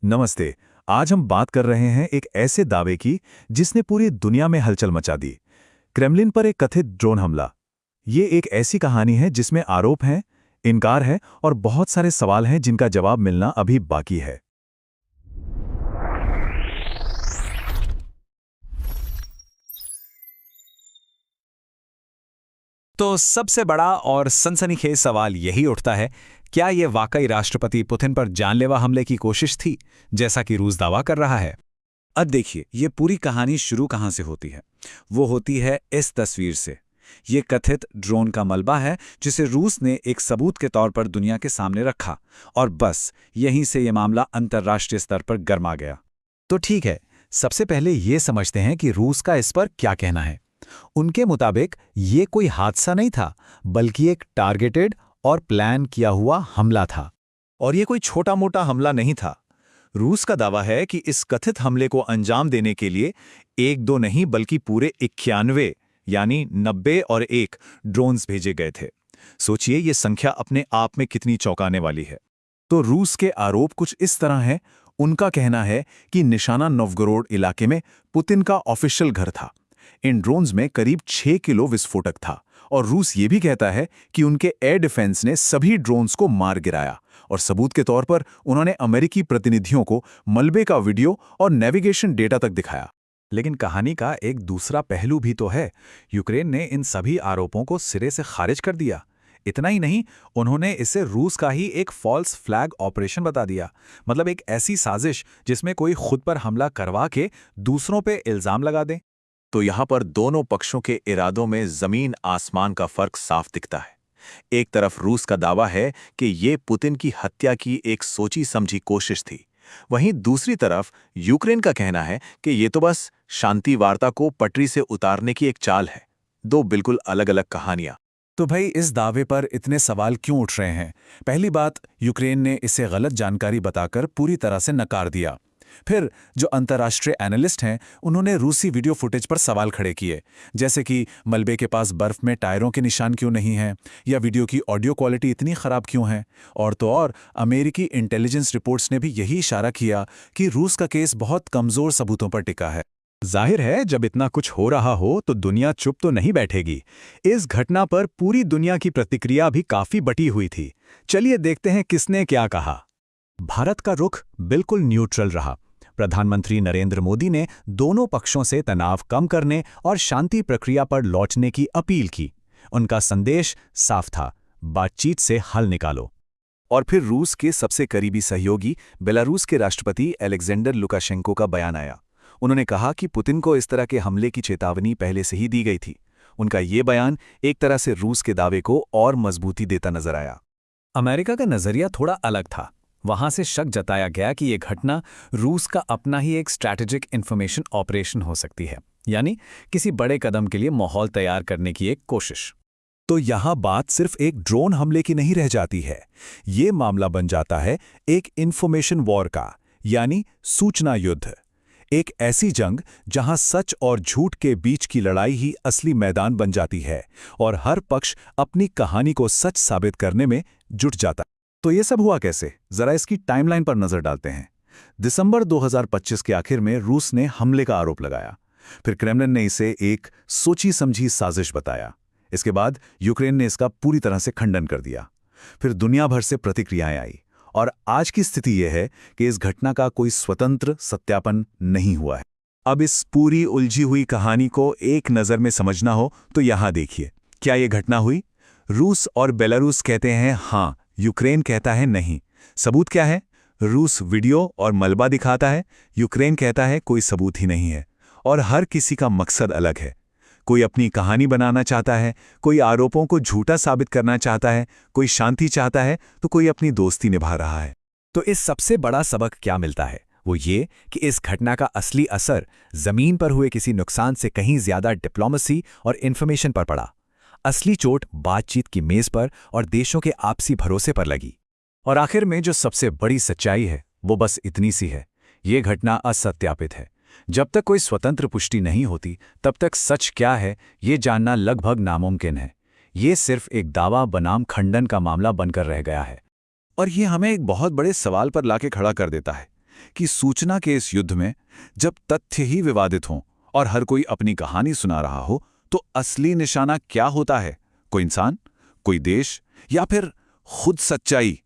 नमस्ते। आज हम बात कर रहे हैं एक ऐसे दावे की जिसने पूरी दुनिया में हलचल मचा दी। क्रेमलिन पर एक कथित ड्रोन हमला। ये एक ऐसी कहानी है जिसमें आरोप हैं, इनकार है और बहुत सारे सवाल हैं जिनका जवाब मिलना अभी बाकी है। तो सबसे बड़ा और सनसनीखेज सवाल यही उठता है, क्या ये वाकई राष्ट्रपति पुतिन पर जानलेवा हमले की कोशिश थी, जैसा कि रूस दावा कर रहा है? अब देखिए, ये पूरी कहानी शुरू कहाँ से होती है। वो होती है इस तस्वीर से। ये कथित ड्रोन का मलबा है जिसे रूस ने एक सबूत के तौर पर दुनिया के सामने रखा, और बस यहीं से ये मामला अंतर्राष्ट्रीय स्तर पर गर्मा गया। तो ठीक है, सबसे पहले ये समझते हैं कि रूस का इस पर क्या कहना है। उनके मुताबिक ये कोई हादसा नहीं था, बल्कि एक टारगेटेड और प्लान किया हुआ हमला था। और ये कोई छोटा मोटा हमला नहीं था। रूस का दावा है कि इस कथित हमले को अंजाम देने के लिए एक दो नहीं बल्कि पूरे 91 यानी 90 और 1 ड्रोन्स भेजे गए थे। सोचिए ये संख्या अपने आप में कितनी चौंकाने वाली है। तो रूस के आरोप कुछ इस तरह हैं। उनका कहना है कि निशाना नोवगोरोड इलाके में पुतिन का ऑफिशियल घर था। इन ड्रोन्स में करीब 6 किलो विस्फोटक था और रूस ये भी कहता है कि उनके एयर डिफेंस ने सभी ड्रोन्स को मार गिराया और सबूत के तौर पर उन्होंने अमेरिकी प्रतिनिधियों को मलबे का वीडियो और नेविगेशन डेटा तक दिखाया। लेकिन कहानी का एक दूसरा पहलू भी तो है। यूक्रेन ने इन सभी आरोपों को सिरे से खारिज कर दिया। इतना ही नहीं, उन्होंने इसे रूस का ही एक फॉल्स फ्लैग ऑपरेशन बता दिया। मतलब एक ऐसी साजिश जिसमें कोई खुद पर हमला करवा के दूसरों पे इल्जाम लगा दे। तो यहाँ पर दोनों पक्षों के इरादों में जमीन आसमान का फर्क साफ दिखता है। एक तरफ रूस का दावा है कि ये पुतिन की हत्या की एक सोची समझी कोशिश थी, वहीं दूसरी तरफ यूक्रेन का कहना है कि ये तो बस शांति वार्ता को पटरी से उतारने की एक चाल है। दो बिल्कुल अलग अलग कहानियां। तो भाई, इस दावे पर इतने सवाल क्यों उठ रहे हैं? पहली बात, यूक्रेन ने इसे गलत जानकारी बताकर पूरी तरह से नकार दिया। फिर जो अंतर्राष्ट्रीय एनालिस्ट हैं, उन्होंने रूसी वीडियो फुटेज पर सवाल खड़े किए, जैसे कि मलबे के पास बर्फ में टायरों के निशान क्यों नहीं हैं, या वीडियो की ऑडियो क्वालिटी इतनी खराब क्यों है। और तो और अमेरिकी इंटेलिजेंस रिपोर्ट्स ने भी यही इशारा किया कि रूस का केस बहुत कमजोर सबूतों पर टिका है। जाहिर है, जब इतना कुछ हो रहा हो तो दुनिया चुप तो नहीं बैठेगी। इस घटना पर पूरी दुनिया की प्रतिक्रिया भी काफी बटी हुई थी। चलिए देखते हैं किसने क्या कहा। भारत का रुख बिल्कुल न्यूट्रल रहा। प्रधानमंत्री नरेंद्र मोदी ने दोनों पक्षों से तनाव कम करने और शांति प्रक्रिया पर लौटने की अपील की। उनका संदेश साफ था, बातचीत से हल निकालो। और फिर रूस के सबसे करीबी सहयोगी बेलारूस के राष्ट्रपति अलेक्जेंडर लुकाशेंको का बयान आया। उन्होंने कहा कि पुतिन को इस तरह के हमले की चेतावनी पहले से ही दी गई थी। उनका ये बयान एक तरह से रूस के दावे को और मजबूती देता नजर आया। अमेरिका का नजरिया थोड़ा अलग था। वहां से शक जताया गया कि यह घटना रूस का अपना ही एक स्ट्रैटेजिक इंफॉर्मेशन ऑपरेशन हो सकती है, यानी किसी बड़े कदम के लिए माहौल तैयार करने की एक कोशिश। तो यहां बात सिर्फ एक ड्रोन हमले की नहीं रह जाती है। ये मामला बन जाता है एक इंफॉर्मेशन वॉर का, यानी सूचना युद्ध। एक ऐसी जंग जहां सच और झूठ के बीच की लड़ाई ही असली मैदान बन जाती है और हर पक्ष अपनी कहानी को सच साबित करने में जुट जाता है। तो ये सब हुआ कैसे? जरा इसकी टाइमलाइन पर नजर डालते हैं। दिसंबर 2025 के आखिर में रूस ने हमले का आरोप लगाया। फिर क्रेमलिन ने इसे एक सोची समझी साजिश बताया। इसके बाद यूक्रेन ने इसका पूरी तरह से खंडन कर दिया। फिर दुनिया भर से प्रतिक्रियाएं आई और आज की स्थिति यह है कि इस घटना का कोई स्वतंत्र सत्यापन नहीं हुआ है। अब इस पूरी उलझी हुई कहानी को एक नज़र में समझना हो तो यहां देखिए। क्या यह घटना हुई? रूस और बेलारूस कहते हैं हाँ, यूक्रेन कहता है नहीं। सबूत क्या है? रूस वीडियो और मलबा दिखाता है, यूक्रेन कहता है कोई सबूत ही नहीं है। और हर किसी का मकसद अलग है। कोई अपनी कहानी बनाना चाहता है, कोई आरोपों को झूठा साबित करना चाहता है, कोई शांति चाहता है, तो कोई अपनी दोस्ती निभा रहा है। तो इस सबसे बड़ा सबक क्या मिलता है? वो ये कि इस घटना का असली असर जमीन पर हुए किसी नुकसान से कहीं ज्यादा डिप्लोमेसी और इन्फॉर्मेशन पर पड़ा। असली चोट बातचीत की मेज पर और देशों के आपसी भरोसे पर लगी। और आखिर में जो सबसे बड़ी सच्चाई है वो बस इतनी सी है, ये घटना असत्यापित है। जब तक कोई स्वतंत्र पुष्टि नहीं होती तब तक सच क्या है ये जानना लगभग नामुमकिन है। ये सिर्फ एक दावा बनाम खंडन का मामला बनकर रह गया है। और ये हमें एक बहुत बड़े सवाल पर लाके खड़ा कर देता है कि सूचना के इस युद्ध में जब तथ्य ही विवादित हों और हर कोई अपनी कहानी सुना रहा हो, तो असली निशाना क्या होता है? कोई इंसान, कोई देश, या फिर खुद सच्चाई?